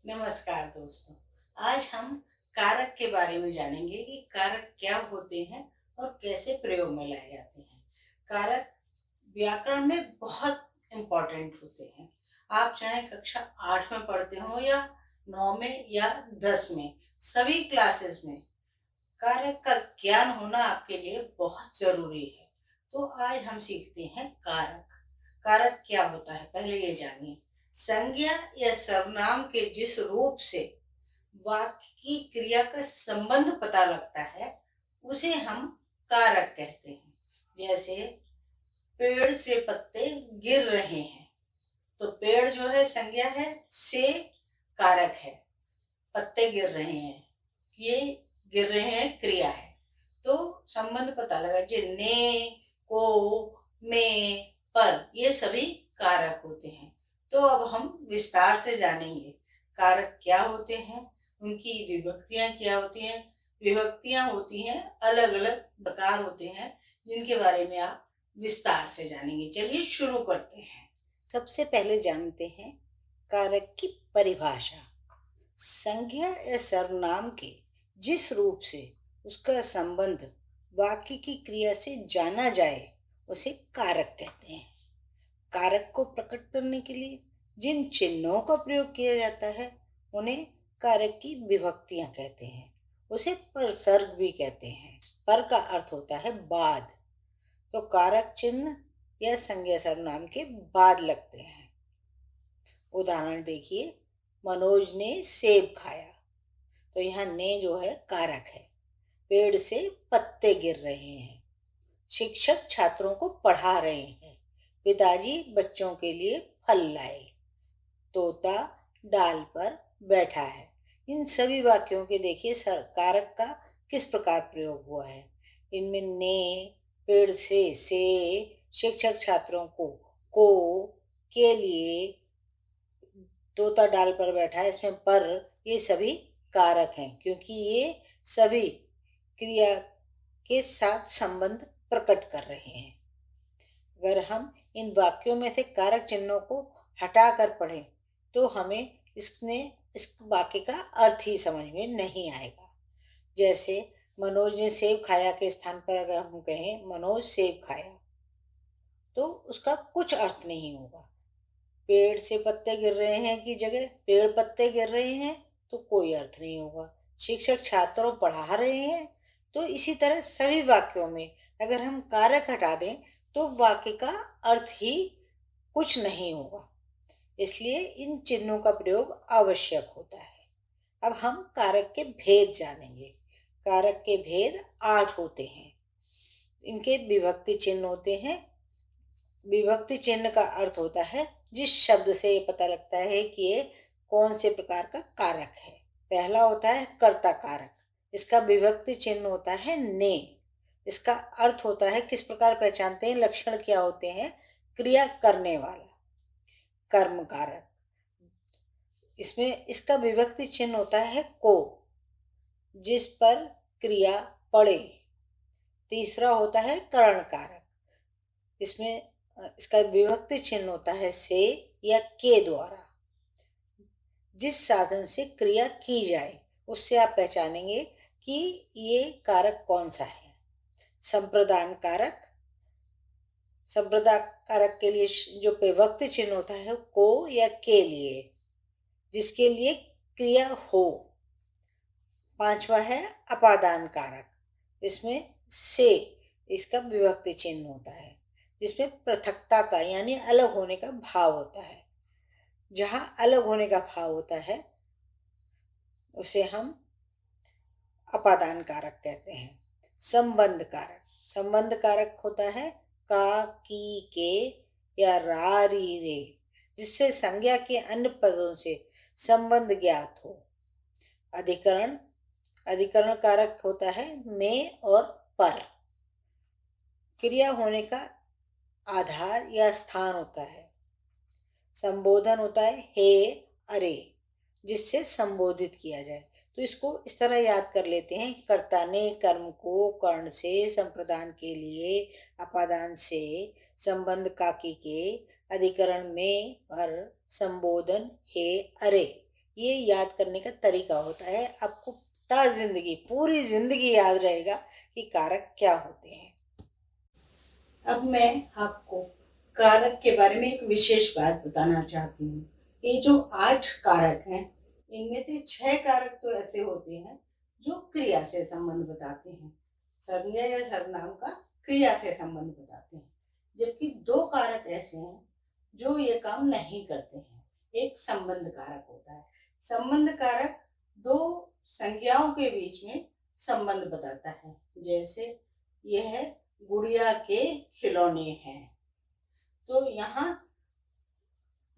नमस्कार दोस्तों। आज हम कारक के बारे में जानेंगे कि कारक क्या होते हैं और कैसे प्रयोग में लाए जाते हैं। कारक व्याकरण में बहुत इम्पोर्टेंट होते हैं। आप चाहे कक्षा 8 में पढ़ते हो या 9 में या 10 में, सभी क्लासेस में कारक का ज्ञान होना आपके लिए बहुत जरूरी है। तो आज हम सीखते हैं कारक। कारक क्या होता है पहले ये जानिए। संज्ञा या सर्वनाम के जिस रूप से वाक्य की क्रिया का संबंध पता लगता है उसे हम कारक कहते हैं। जैसे पेड़ से पत्ते गिर रहे हैं, तो पेड़ जो है संज्ञा है, से कारक है। पत्ते गिर रहे हैं, ये गिर रहे हैं क्रिया है। तो संबंध पता लगा। जो ने, को, में, पर, ये सभी कारक होते हैं। तो अब हम विस्तार से जानेंगे कारक क्या होते हैं, उनकी विभक्तियां क्या होती हैं। विभक्तियां होती हैं, अलग अलग प्रकार होते हैं जिनके बारे में आप विस्तार से जानेंगे। चलिए शुरू करते हैं। सबसे पहले जानते हैं कारक की परिभाषा। संज्ञा या सर्वनाम के जिस रूप से उसका संबंध वाक्य की क्रिया से जाना जाए उसे कारक कहते हैं। कारक को प्रकट करने के लिए जिन चिन्हों का प्रयोग किया जाता है उन्हें कारक की विभक्तियां कहते हैं। उसे परसर्ग भी कहते हैं। पर का अर्थ होता है बाद, तो कारक चिन्ह या संज्ञा सर्वनाम के बाद लगते हैं। उदाहरण देखिए, मनोज ने सेब खाया, तो यहाँ ने जो है कारक है। पेड़ से पत्ते गिर रहे हैं, शिक्षक छात्रों को पढ़ा रहे हैं। पिताजी बच्चों के लिए फल लाए, तोता डाल पर बैठा है। इन सभी वाक्यों के देखिए कारक का किस प्रकार प्रयोग हुआ है। इनमें ने, पेड़ से, शिक्षक छात्रों को, के लिए, तोता डाल पर बैठा है, इसमें पर, ये सभी कारक हैं क्योंकि ये सभी क्रिया के साथ संबंध प्रकट कर रहे हैं। अगर हम इन वाक्यों में से कारक चिन्हों को हटाकर पढ़ें तो हमें इसमें इस वाक्य का अर्थ ही समझ में नहीं आएगा। जैसे मनोज ने सेब खाया के स्थान पर अगर हम कहें मनोज सेब खाया, तो उसका कुछ अर्थ नहीं होगा। पेड़ से पत्ते गिर रहे हैं की जगह पेड़ पत्ते गिर रहे हैं, तो कोई अर्थ नहीं होगा। शिक्षक छात्रों पढ़ा रहे हैं, तो इसी तरह सभी वाक्यों में अगर हम कारक हटा दें तो वाक्य का अर्थ ही कुछ नहीं होगा। इसलिए इन चिन्हों का प्रयोग आवश्यक होता है। अब हम कारक के भेद जानेंगे। कारक के भेद 8 होते हैं। इनके विभक्ति चिन्ह होते हैं। विभक्ति चिन्ह का अर्थ होता है जिस शब्द से ये पता लगता है कि ये कौन से प्रकार का कारक है। पहला होता है कर्ता कारक, इसका विभक्ति चिन्ह होता है ने। इसका अर्थ होता है किस प्रकार पहचानते हैं, लक्षण क्या होते हैं, क्रिया करने वाला। कर्म कारक, इसमें इसका विभक्ति चिन्ह होता है को, जिस पर क्रिया पड़े। तीसरा होता है करण कारक, इसमें इसका विभक्ति चिन्ह होता है से या के द्वारा। जिस साधन से क्रिया की जाए उससे आप पहचानेंगे कि ये कारक कौन सा है। संप्रदान कारक, संप्रदान कारक के लिए जो विभक्ति चिन्ह होता है को या के लिए, जिसके लिए क्रिया हो। पांचवा है अपादान कारक, इसमें से इसका विभक्ति चिन्ह होता है, जिसमें पृथकता का यानी अलग होने का भाव होता है। जहां अलग होने का भाव होता है उसे हम अपादान कारक कहते हैं। संबंध कारक, संबंध कारक होता है का, की, के या रा, री, रे, जिससे संज्ञा के अन्य पदों से संबंध ज्ञात हो। अधिकरण, अधिकरण कारक होता है में और पर। क्रिया होने का आधार या स्थान होता है। संबोधन होता है हे, अरे, जिससे संबोधित किया जाए। तो इसको इस तरह याद कर लेते हैं। कर्ता ने कर्म को कर्ण से, संप्रदान के लिए अपादान से, संबंध काकी के, अधिकरण में पर, संबोधन हे, अरे, ये याद करने का तरीका होता है। आपको पूरी जिंदगी याद रहेगा कि कारक क्या होते हैं। अब मैं आपको कारक के बारे में एक विशेष बात बताना चाहती हूँ। ये जो 8 कारक हैं, इनमें से 6 कारक तो ऐसे होते हैं जो क्रिया से संबंध बताते हैं। संज्ञा या सर्वनाम का क्रिया से संबंध बताते हैं, जबकि 2 कारक ऐसे हैं जो ये काम नहीं करते हैं। एक संबंध कारक होता है। संबंध कारक 2 संज्ञाओं के बीच में संबंध बताता है। जैसे यह गुड़िया के खिलौने हैं, तो यहाँ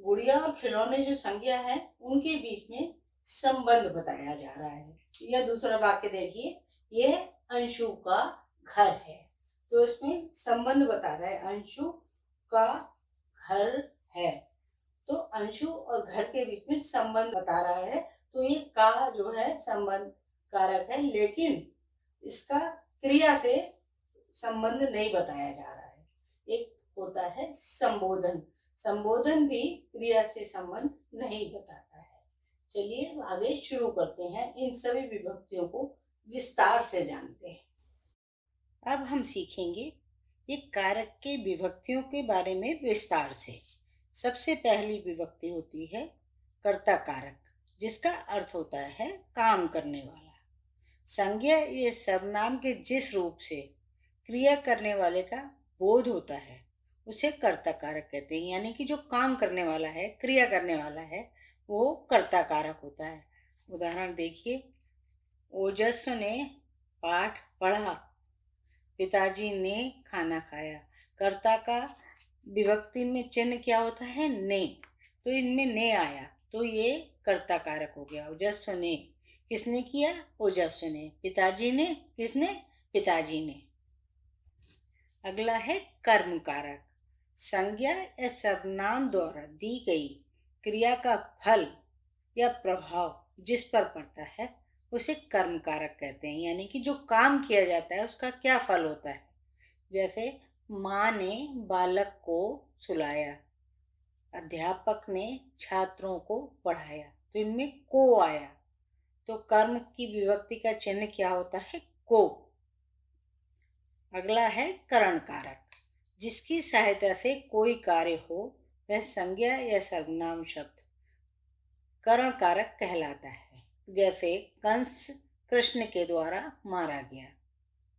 गुड़िया और खिलौने जो संज्ञा है उनके बीच में संबंध बताया जा रहा है। यह दूसरा वाक्य देखिए, यह अंशु का घर है, तो इसमें संबंध बता रहा है, अंशु का घर है। तो अंशु और घर के बीच में संबंध बता रहा है, तो ये का जो है संबंध कारक है, लेकिन इसका क्रिया से संबंध नहीं बताया जा रहा है। एक होता है संबोधन। संबोधन भी क्रिया से संबंध नहीं बताता है। चलिए आगे शुरू करते हैं, इन सभी विभक्तियों को विस्तार से जानते हैं। अब हम सीखेंगे ये कारक के विभक्तियों के बारे में विस्तार से। सबसे पहली विभक्ति होती है कर्ता कारक, जिसका अर्थ होता है काम करने वाला। संज्ञा ये सर्वनाम के जिस रूप से क्रिया करने वाले का बोध होता है उसे कर्ता कारक कहते हैं, यानी कि जो काम करने वाला है, क्रिया करने वाला है, वो कर्ता कारक होता है। उदाहरण देखिए, ओजस्वी ने पाठ पढ़ा, पिताजी ने खाना खाया। कर्ता का विभक्ति में चिन्ह क्या होता है? ने। तो इनमें ने आया तो ये कर्ता कारक हो गया। ओजस्वी ने किसने किया? ओजस्वी ने। पिताजी ने किसने? पिताजी ने। अगला है कर्म कारक। संज्ञा या सर्वनाम द्वारा दी गई क्रिया का फल या प्रभाव जिस पर पड़ता है उसे कर्म कारक कहते हैं, यानी कि जो काम किया जाता है उसका क्या फल होता है। जैसे माँ ने बालक को सुलाया, अध्यापक ने छात्रों को पढ़ाया, तो इनमें को आया, तो कर्म की विभक्ति का चिन्ह क्या होता है? को। अगला है करण कारक। जिसकी सहायता से कोई कार्य हो वह संज्ञा या सर्वनाम शब्द करण कारक कहलाता है। जैसे कंस कृष्ण के द्वारा मारा गया,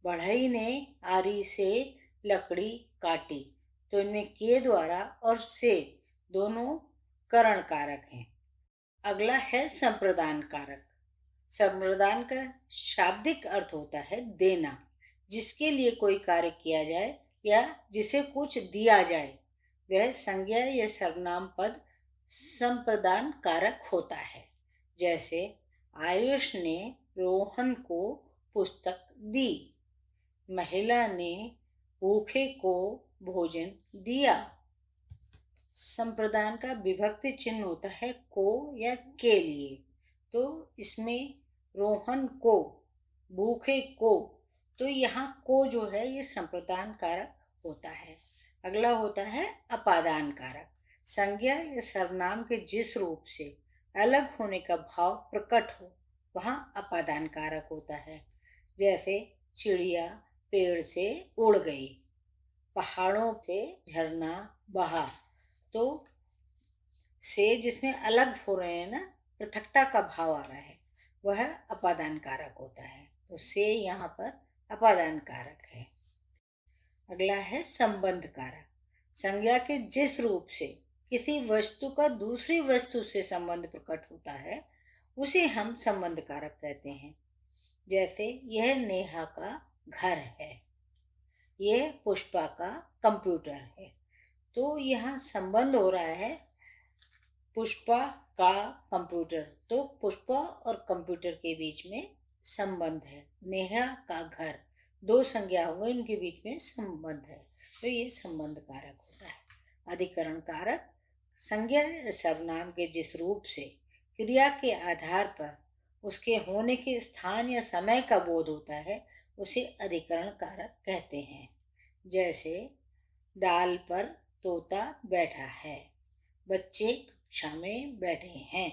बढ़ई ने आरी से लकड़ी काटी, तो इनमें के द्वारा और से दोनों करण कारक हैं। अगला है संप्रदान कारक। संप्रदान का शाब्दिक अर्थ होता है देना। जिसके लिए कोई कार्य किया जाए या जिसे कुछ दिया जाए वह संज्ञा या सर्वनाम पद संप्रदान कारक होता है। जैसे आयुष ने रोहन को पुस्तक दी, महिला ने भूखे को भोजन दिया। संप्रदान का विभक्ति चिन्ह होता है को या के लिए, तो इसमें रोहन को, भूखे को, तो यहाँ को जो है ये संप्रदान कारक होता है। अगला होता है अपादान कारक। संज्ञा या सर्वनाम के जिस रूप से अलग होने का भाव प्रकट हो वहाँ अपादान कारक होता है। जैसे चिड़िया पेड़ से उड़ गई, पहाड़ों से झरना बहा, तो से जिसमें अलग हो रहे हैं ना, पृथकता का भाव आ रहा है, वह अपादान कारक होता है, तो से यहाँ पर अपादान कारक है। अगला है संबंध कारक। संज्ञा के जिस रूप से किसी वस्तु का दूसरी वस्तु से संबंध प्रकट होता है उसे हम संबंध कारक कहते हैं। जैसे यह नेहा का घर है, यह पुष्पा का कंप्यूटर है, तो यहाँ संबंध हो रहा है पुष्पा का कंप्यूटर, तो पुष्पा और कंप्यूटर के बीच में संबंध है। नेहा का घर, दो संज्ञा हो गई, इनके बीच में संबंध है, तो ये संबंध कारक होता है। अधिकरण कारक। संज्ञा सर्वनाम के जिस रूप से क्रिया के आधार पर उसके होने के स्थान या समय का बोध होता है उसे अधिकरण कारक कहते हैं। जैसे डाल पर तोता बैठा है, बच्चे कक्षा में बैठे हैं,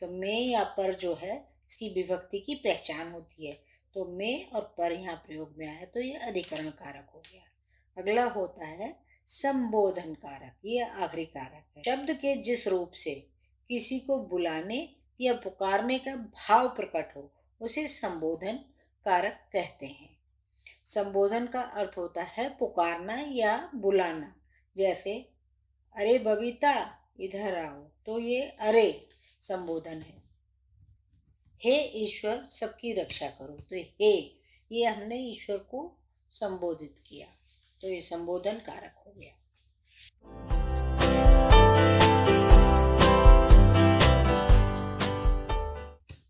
तो में या पर जो है इसकी विभक्ति की पहचान होती है। तो में और पर यहाँ प्रयोग में आया तो ये अधिकरण कारक हो गया। अगला होता है संबोधन कारक, ये आखिरी कारक है। शब्द के जिस रूप से किसी को बुलाने या पुकारने का भाव प्रकट हो उसे संबोधन कारक कहते हैं। संबोधन का अर्थ होता है पुकारना या बुलाना। जैसे अरे बबीता इधर आओ, तो ये अरे संबोधन है। हे ईश्वर सबकी रक्षा करो, तो हे ये हमने ईश्वर को संबोधित किया, तो ये संबोधन कारक हो गया।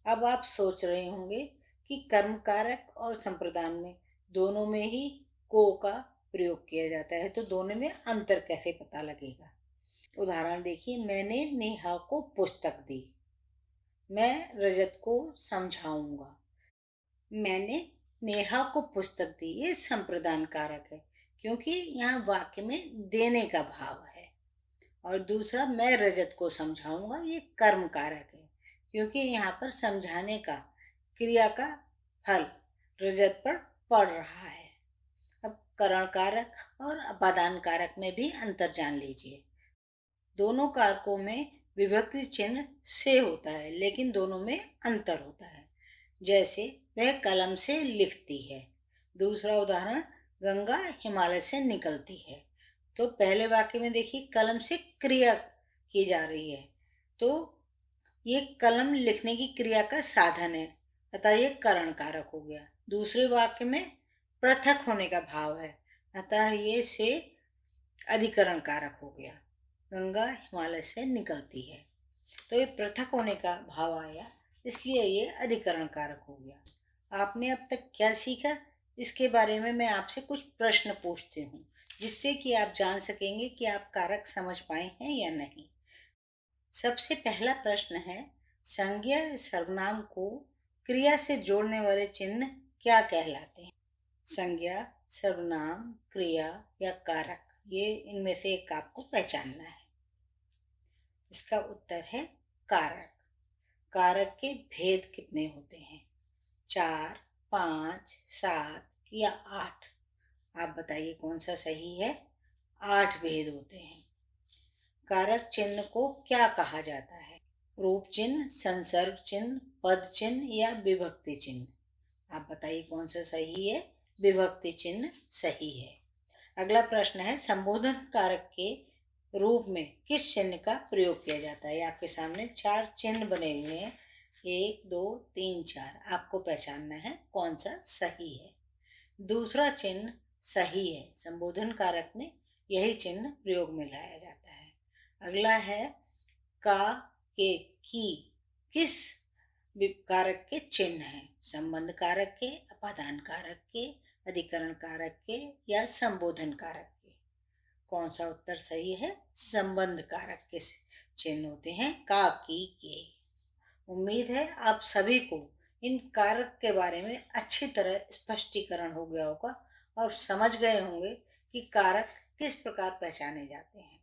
अब आप सोच रहे होंगे कि कर्म कारक और संप्रदान में दोनों में ही को का प्रयोग किया जाता है, तो दोनों में अंतर कैसे पता लगेगा। उदाहरण देखिए, मैंने नेहा को पुस्तक दी, मैं रजत को समझाऊंगा। मैंने नेहा को पुस्तक दी, ये संप्रदान कारक है क्योंकि यहाँ वाक्य में देने का भाव है। और दूसरा मैं रजत को समझाऊंगा, ये कर्म कारक है क्योंकि यहाँ पर समझाने का क्रिया का फल रजत पर पड़ रहा है। अब करण कारक और अपादान कारक में भी अंतर जान लीजिए। दोनों कारकों में विभक्ति चिन्ह से होता है लेकिन दोनों में अंतर होता है। जैसे वह कलम से लिखती है। दूसरा उदाहरण, गंगा हिमालय से निकलती है। तो पहले वाक्य में देखिए कलम से क्रिया की जा रही है, तो ये कलम लिखने की क्रिया का साधन है, अतः ये करण कारक हो गया। दूसरे वाक्य में पृथक होने का भाव है, अतः ये से अधिकरण कारक हो गया। गंगा हिमालय से निकलती है, तो ये पृथक होने का भाव आया, इसलिए ये अधिकरण कारक हो गया। आपने अब तक क्या सीखा, इसके बारे में मैं आपसे कुछ प्रश्न पूछती हूँ जिससे कि आप जान सकेंगे कि आप कारक समझ पाए हैं या नहीं। सबसे पहला प्रश्न है, संज्ञा सर्वनाम को क्रिया से जोड़ने वाले चिन्ह क्या कहलाते हैं। संज्ञा, सर्वनाम, क्रिया या कारक, ये इनमें से एक आपको पहचानना है। इसका उत्तर है कारक। कारक के भेद कितने होते हैं, 4, 5, 7 या 8। आप बताइए कौन सा सही है। 8 भेद होते हैं। कारक चिन्ह को क्या कहा जाता है, रूप चिन्ह, संसर्ग चिन्ह, पद चिन्ह या विभक्ति चिन्ह। आप बताइए कौन सा सही है। विभक्ति चिन्ह सही है। अगला प्रश्न है, संबोधन कारक के रूप में किस चिन्ह का प्रयोग किया जाता है। आपके सामने 4 चिन्ह बने हुए हैं, 1, 2, 3, 4। आपको पहचानना है कौन सा सही है। दूसरा चिन्ह सही है, संबोधन कारक में यही चिन्ह प्रयोग में लाया जाता है। अगला है का, के, की किस कारक के चिन्ह हैं, संबंध कारक के, अपादान कारक के, अधिकरण कारक के या संबोधन कारक के। कौन सा उत्तर सही है। संबंध कारक के चिन्ह होते हैं का, की, के। उम्मीद है आप सभी को इन कारक के बारे में अच्छी तरह स्पष्टीकरण हो गया होगा और समझ गए होंगे कि कारक किस प्रकार पहचाने जाते हैं।